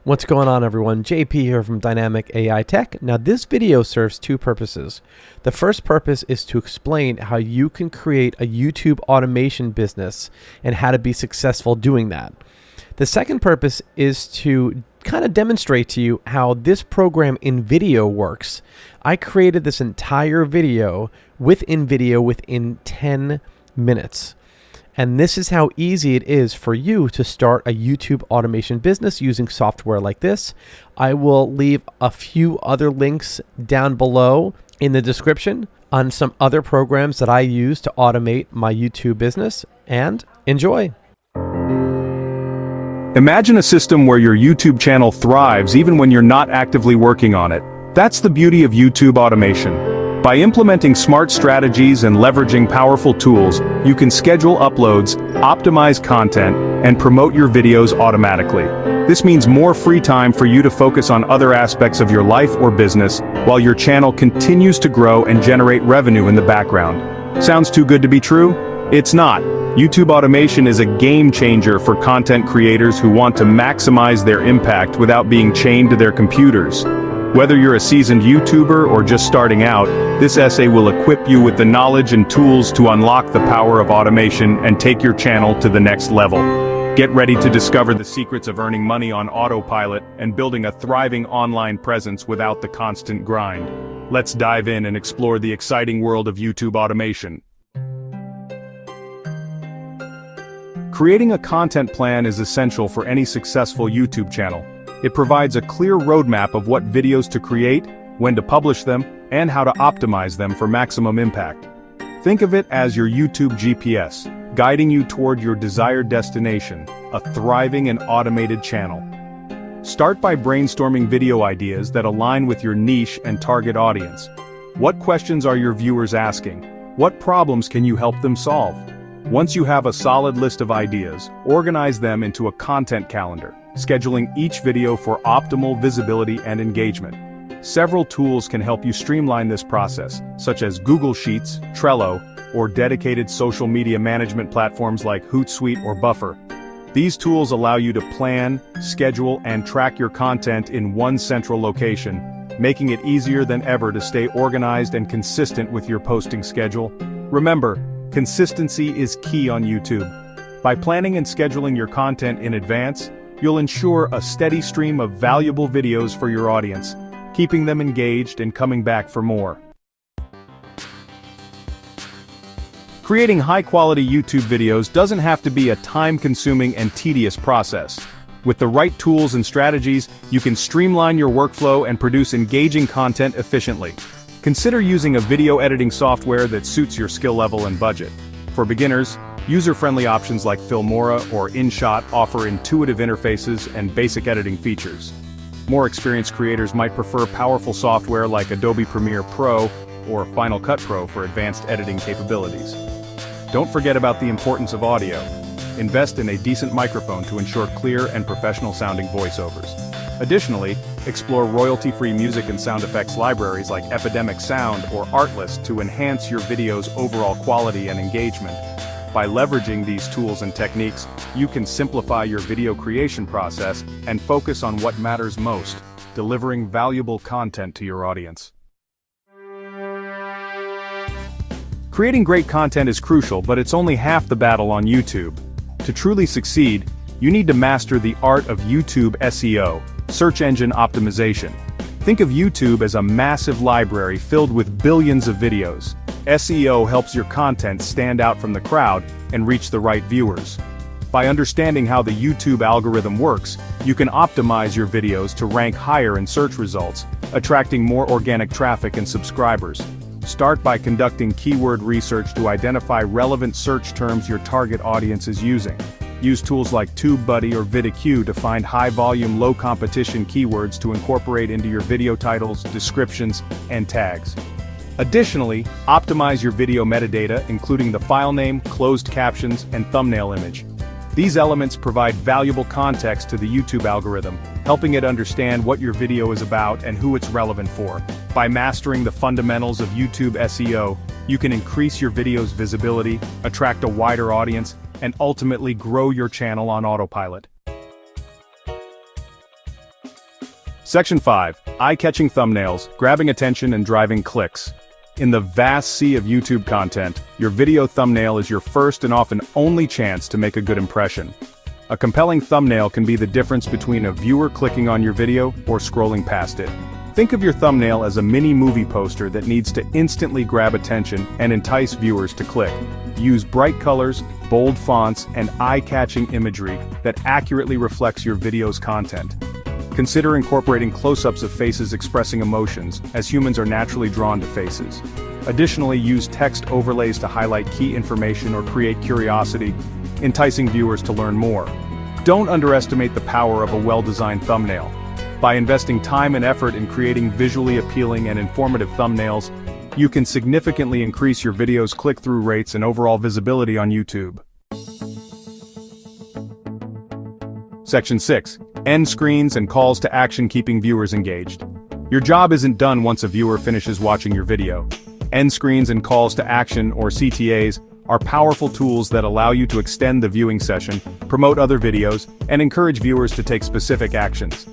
What's going on, everyone? JP here from Dynamic AI Tech. Now, this video serves two purposes. The first purpose is to explain how you can create a YouTube automation business and how to be successful doing that. The second purpose is to kind of demonstrate to you how this program InVideo works. I created this entire video with InVideo within 10 minutes. And this is how easy it is for you to start a YouTube automation business using software like this. I will leave a few other links down below in the description on some other programs that I use to automate my YouTube business, and enjoy. Imagine a system where your YouTube channel thrives even when you're not actively working on it. That's the beauty of YouTube automation. By implementing smart strategies and leveraging powerful tools, you can schedule uploads, optimize content, and promote your videos automatically. This means more free time for you to focus on other aspects of your life or business, while your channel continues to grow and generate revenue in the background. Sounds too good to be true? It's not. YouTube automation is a game changer for content creators who want to maximize their impact without being chained to their computers. Whether you're a seasoned YouTuber or just starting out, this essay will equip you with the knowledge and tools to unlock the power of automation and take your channel to the next level. Get ready to discover the secrets of earning money on autopilot and building a thriving online presence without the constant grind. Let's dive in and explore the exciting world of YouTube automation. Creating a content plan is essential for any successful YouTube channel. It provides a clear roadmap of what videos to create, when to publish them, and how to optimize them for maximum impact. Think of it as your YouTube GPS, guiding you toward your desired destination, a thriving and automated channel. Start by brainstorming video ideas that align with your niche and target audience. What questions are your viewers asking? What problems can you help them solve? Once you have a solid list of ideas, organize them into a content calendar, scheduling each video for optimal visibility and engagement. Several tools can help you streamline this process, such as Google Sheets, Trello, or dedicated social media management platforms like Hootsuite or Buffer. These tools allow you to plan, schedule, and track your content in one central location, making it easier than ever to stay organized and consistent with your posting schedule. Remember, consistency is key on YouTube. By planning and scheduling your content in advance, you'll ensure a steady stream of valuable videos for your audience, keeping them engaged and coming back for more. Creating high-quality YouTube videos doesn't have to be a time-consuming and tedious process. With the right tools and strategies, you can streamline your workflow and produce engaging content efficiently. Consider using a video editing software that suits your skill level and budget. For beginners, user-friendly options like Filmora or InShot offer intuitive interfaces and basic editing features. More experienced creators might prefer powerful software like Adobe Premiere Pro or Final Cut Pro for advanced editing capabilities. Don't forget about the importance of audio. Invest in a decent microphone to ensure clear and professional-sounding voiceovers. Additionally, explore royalty-free music and sound effects libraries like Epidemic Sound or Artlist to enhance your video's overall quality and engagement. By leveraging these tools and techniques, you can simplify your video creation process and focus on what matters most, delivering valuable content to your audience. Creating great content is crucial, but it's only half the battle on YouTube. To truly succeed, you need to master the art of YouTube SEO, search engine optimization. Think of YouTube as a massive library filled with billions of videos. SEO helps your content stand out from the crowd and reach the right viewers. By understanding how the YouTube algorithm works, you can optimize your videos to rank higher in search results, attracting more organic traffic and subscribers. Start by conducting keyword research to identify relevant search terms your target audience is using. Use tools like TubeBuddy or VidIQ to find high-volume, low-competition keywords to incorporate into your video titles, descriptions, and tags. Additionally, optimize your video metadata, including the file name, closed captions, and thumbnail image. These elements provide valuable context to the YouTube algorithm, helping it understand what your video is about and who it's relevant for. By mastering the fundamentals of YouTube SEO, you can increase your video's visibility, attract a wider audience, and ultimately grow your channel on autopilot. Section 5. Eye-catching thumbnails, grabbing attention and driving clicks. In the vast sea of YouTube content, your video thumbnail is your first and often only chance to make a good impression. A compelling thumbnail can be the difference between a viewer clicking on your video or scrolling past it. Think of your thumbnail as a mini movie poster that needs to instantly grab attention and entice viewers to click. Use bright colors, bold fonts, and eye-catching imagery that accurately reflects your video's content. Consider incorporating close-ups of faces expressing emotions, as humans are naturally drawn to faces. Additionally, use text overlays to highlight key information or create curiosity, enticing viewers to learn more. Don't underestimate the power of a well-designed thumbnail. By investing time and effort in creating visually appealing and informative thumbnails, you can significantly increase your video's click-through rates and overall visibility on YouTube. Section 6. End screens and calls to action, keeping viewers engaged. Your job isn't done once a viewer finishes watching your video. End screens and calls to action, or CTAs, are powerful tools that allow you to extend the viewing session, promote other videos, and encourage viewers to take specific actions.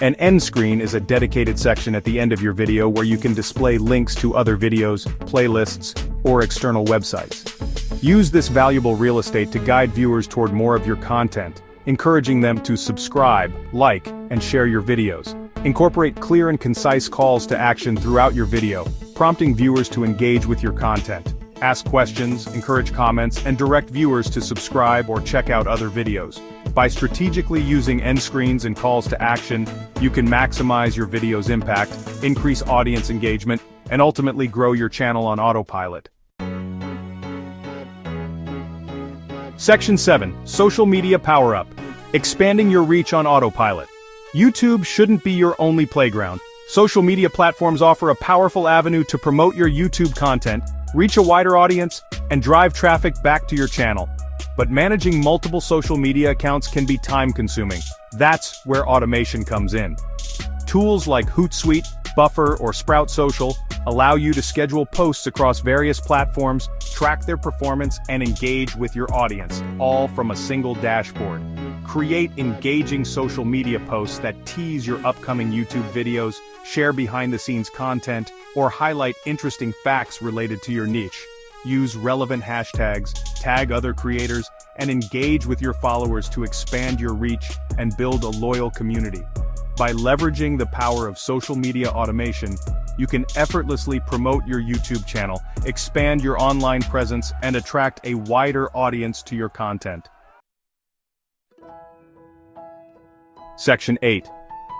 An end screen is a dedicated section at the end of your video where you can display links to other videos, playlists, or external websites. Use this valuable real estate to guide viewers toward more of your content, encouraging them to subscribe, like, and share your videos. Incorporate clear and concise calls to action throughout your video, prompting viewers to engage with your content. Ask questions, encourage comments, and direct viewers to subscribe or check out other videos. By strategically using end screens and calls to action, you can maximize your video's impact, increase audience engagement, and ultimately grow your channel on autopilot. Section 7. Social Media Power-Up. Expanding your reach on autopilot. YouTube shouldn't be your only playground. Social media platforms offer a powerful avenue to promote your YouTube content, reach a wider audience, and drive traffic back to your channel. But managing multiple social media accounts can be time-consuming. That's where automation comes in. Tools like Hootsuite, Buffer, or Sprout Social allow you to schedule posts across various platforms, track their performance, and engage with your audience, all from a single dashboard. Create engaging social media posts that tease your upcoming YouTube videos, share behind-the-scenes content, or highlight interesting facts related to your niche. Use relevant hashtags, tag other creators, and engage with your followers to expand your reach and build a loyal community. By leveraging the power of social media automation, you can effortlessly promote your YouTube channel, expand your online presence, and attract a wider audience to your content. Section 8.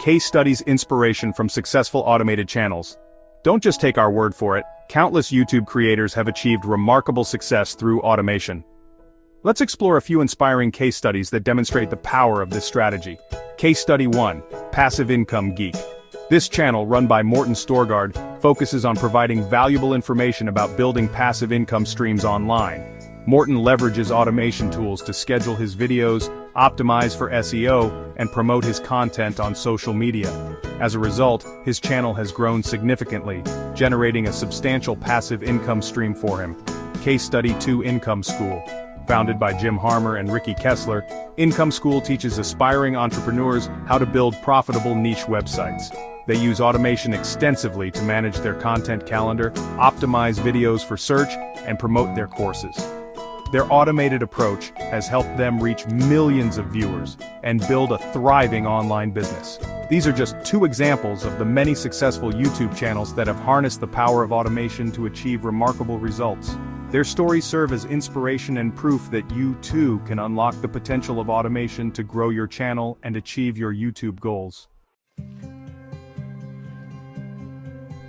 Case studies, inspiration from successful automated channels. Don't just take our word for it. Countless YouTube creators have achieved remarkable success through automation. Let's explore a few inspiring case studies that demonstrate the power of this strategy. Case Study 1. Passive Income Geek. This channel, run by Morten Storgard, focuses on providing valuable information about building passive income streams online. Morten leverages automation tools to schedule his videos, optimize for SEO, and promote his content on social media. As a result, his channel has grown significantly, generating a substantial passive income stream for him. Case Study 2. Income School. Founded by Jim Harmer and Ricky Kessler, Income School teaches aspiring entrepreneurs how to build profitable niche websites. They use automation extensively to manage their content calendar, optimize videos for search, and promote their courses. Their automated approach has helped them reach millions of viewers and build a thriving online business. These are just two examples of the many successful YouTube channels that have harnessed the power of automation to achieve remarkable results. Their stories serve as inspiration and proof that you too can unlock the potential of automation to grow your channel and achieve your YouTube goals.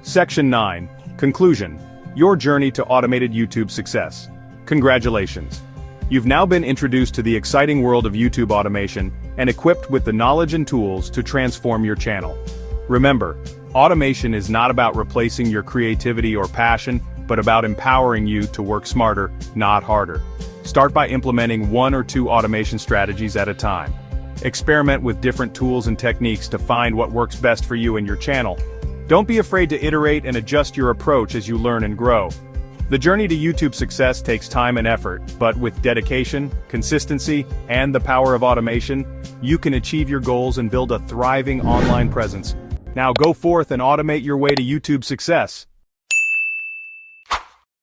Section 9. Conclusion. Your journey to automated YouTube success. Congratulations. You've now been introduced to the exciting world of YouTube automation and equipped with the knowledge and tools to transform your channel. Remember, automation is not about replacing your creativity or passion, but about empowering you to work smarter, not harder. Start by implementing 1 or 2 automation strategies at a time. Experiment with different tools and techniques to find what works best for you and your channel. Don't be afraid to iterate and adjust your approach as you learn and grow. The journey to YouTube success takes time and effort, but with dedication, consistency, and the power of automation, you can achieve your goals and build a thriving online presence. Now go forth and automate your way to YouTube success.